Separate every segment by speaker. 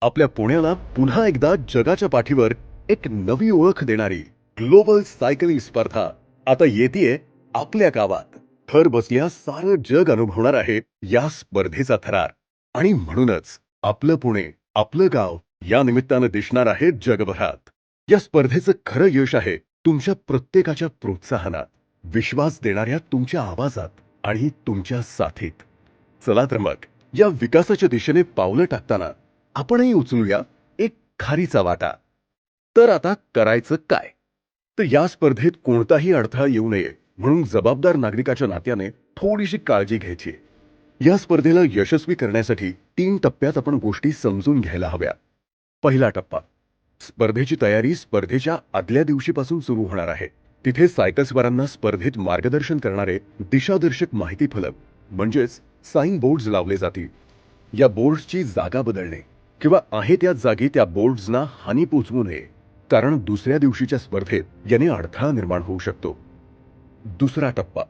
Speaker 1: आपल्या पुण्याला पुन्हा एकदा जगाच्या पाठीवर एक नवी ओळख देणारी ग्लोबल सायकलिंग स्पर्धा आता येतेय आपल्या गावात. घर बसल्या सारं जग अनुभवणार आहे या स्पर्धेचा थरार. आणि म्हणूनच आपलं पुणे, आपलं गाव या निमित्तानं दिसणार आहे जगभरात. या स्पर्धेचं खरं यश आहे तुमच्या प्रत्येकाच्या प्रोत्साहनात, विश्वास देणाऱ्या तुमच्या आवाजात आणि तुमच्या साथीत. चला तर मग या विकासाच्या दिशेने पावलं टाकताना आपणही उचलूया एक खारीचा वाटा. तर आता करायचं काय? तर या स्पर्धेत कोणताही अडथळा येऊ नये म्हणून जबाबदार नागरिकाच्या नात्याने थोडीशी काळजी घ्यायची. या स्पर्धेला यशस्वी करण्यासाठी 3 टप्प्यात आपण गोष्टी समजून घ्यायला हव्या. पहिला टप्पा, स्पर्धेची तयारी स्पर्धेच्या आदल्या दिवशीपासून सुरू होणार आहे. तिथे सायकलस्वारांना स्पर्धेत मार्गदर्शन करणारे दिशादर्शक माहिती फलक म्हणजेच साइन बोर्ड्स लावले जातील. या बोर्ड्सची जागा बदलणे किंवा आहे त्या जागी त्या बोर्ड्सना हानी पोचवू नये, कारण दुसऱ्या दिवशीच्या स्पर्धेत याने अडथळा निर्माण होऊ शकतो. दुसरा टप्पा,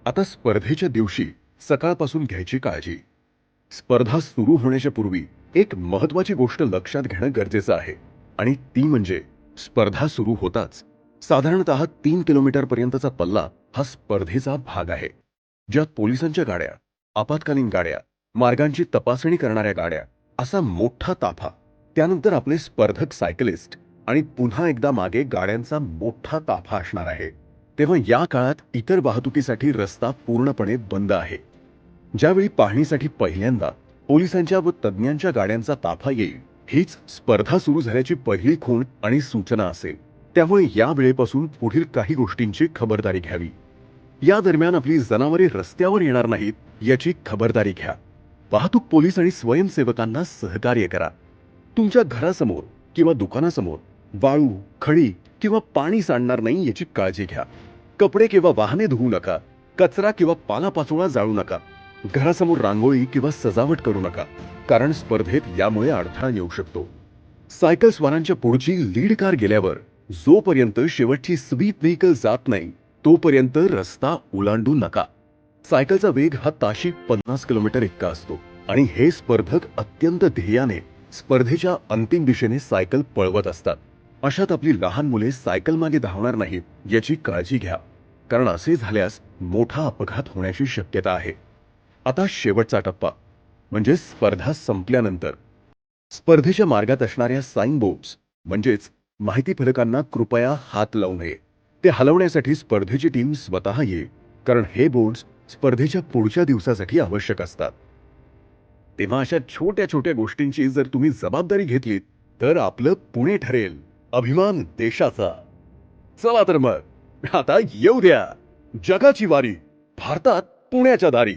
Speaker 1: आता स्पर्धेच्या दिवशी सकाळपासून घ्यायची काळजी. स्पर्धा सुरू होण्याच्या पूर्वी एक महत्वाची गोष्ट लक्षात घेणं गरजेचं आहे आणि ती म्हणजे स्पर्धा सुरू होताच साधारणतः 3 किलोमीटर पर्यंतचा पल्ला हा स्पर्धेचा भाग आहे, ज्यात पोलिसांच्या गाड्या, आपत्कालीन गाड्या, मार्गांची तपासणी करणाऱ्या गाड्या असा मोठा ताफा, त्यानंतर आपले स्पर्धक सायकलिस्ट आणि पुन्हा एकदा मागे गाड्यांचा मोठा ताफा असणार आहे. तेव्हा या काळात इतर वाहतुकीसाठी रस्ता पूर्णपणे बंद आहे. ज्यावेळी पाहणीसाठी पहिल्यांदा पोलिसांच्या व तज्ज्ञांच्या गाड्यांचा ताफा येईल, हीच स्पर्धा सुरू झाल्याची पहिली खूण आणि सूचना असेल. त्यामुळे या वेळेपासून पुढील काही गोष्टींची खबरदारी घ्यावी. या दरम्यान आपली जनावरे रस्त्यावर येणार नाहीत याची खबरदारी घ्या. वाहतूक पोलीस आणि स्वयंसेवकांना सहकार्य करा. तुमच्या घरासमोर किंवा दुकानासमोर वाळू, खडी किंवा पाणी सांडणार नाही याची काळजी घ्या. कपडे किंवा वाहने धुवू नका. कचरा किंवा पालापाचोळा जाळू नका. घरासमोर रांगोळी किंवा सजावट करू नका, कारण स्पर्धेत यामुळे अडथळा येऊ शकतो. सायकल स्वारांच्या पुढची लीड कार गेल्यावर जोपर्यंत शेवटची स्वीप व्हेकल जात नाही तोपर्यंत रस्ता ओलांडू नका. सायकलचा वेग हा ताशी 50 किलोमीटर इतका असतो आणि हे स्पर्धक अत्यंत ध्येयाने स्पर्धेच्या अंतिम दिशेने सायकल पळवत असतात. अशात आपली लहान मुले सायकल मागे धावणार नाहीत याची काळजी घ्या, कारण असे झाल्यास मोठा अपघात होण्याची शक्यता आहे. आता शेवटचा टप्पा म्हणजे स्पर्धा संपल्यानंतर स्पर्धेच्या मार्गात असणाऱ्या साइन बोर्ड्स म्हणजेच माहिती फलकांना कृपया हात लावू नये. ते हलवण्यासाठी स्पर्धेची टीम स्वतः येईल, कारण हे बोर्ड्स स्पर्धेच्या पुढच्या दिवसासाठी आवश्यक असतात. तेव्हा अशा छोट्या छोट्या गोष्टींची जर तुम्ही जबाबदारी घेतलीत तर आपलं पुणे ठरेल अभिमान देशाचा. चला तर मग आता येऊ द्या जगाची वारी, भारतात पुण्याच्या दारी.